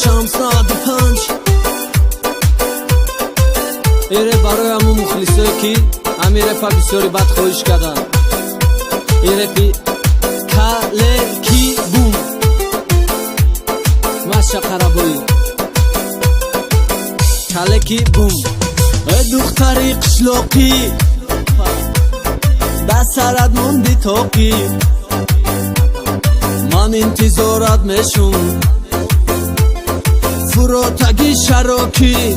شمس 95 ایره برای همون مخلصایی که همین رفا بسیاری بد خواهش کردن. ایره پی کلکی بوم ماشا قرابوی کلکی بوم دختری قشلوقی بسرت موندی توقی من انتظارت میشم فروتگی شراکی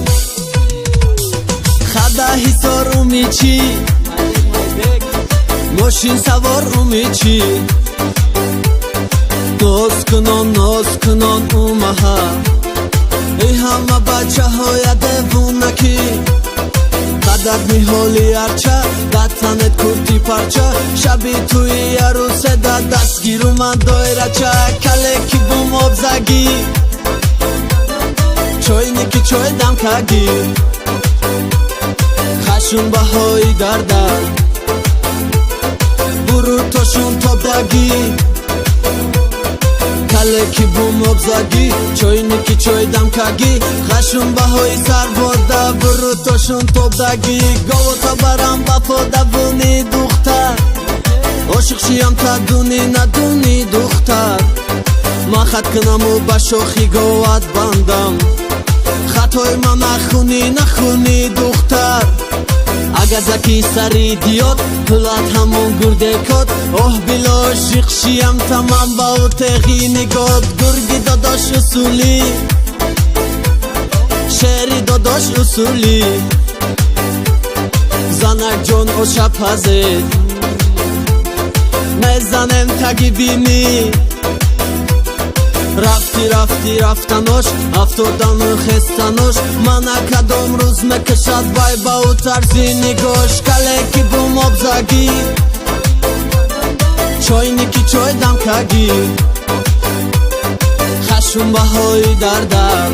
خدا حسار میچی ماشین سوار میچی ناز کنان اومها ای همه بچه های دوونکی قدر میحالی هرچه دتنت کرتی پرچه شبی توی عروسه دستگیر من دایره چه کلکی بوم آبزگی چای نکی چای دم کگی خشون بهای دردر برو تاشون تابدگی کلکی بوم آبزگی چای نکی چای دم کگی خشون بهای سر باده برو تاشون تابدگی گاو تا برم بپا دوونی دختر عاشق شیم تا دونی ندونی دختر من خط کنم و به شوخی گاوت بندم خطای من نخونی دختر اگه زکی سری دیاد پلات همون گرده کد اوه بلا عاشق شیم تمام با او تغی نگاد گرگی داداش اصولی شعری داداش اصولی زنک جان او شب هزید میزنم تگی بینی رفتی رفتناش افتادن و خستناش من کدام روز مکشد بای با او طرزی نگاش کلکی بوم آبزگی چای نکی چای دم کگی خشون بهای دردر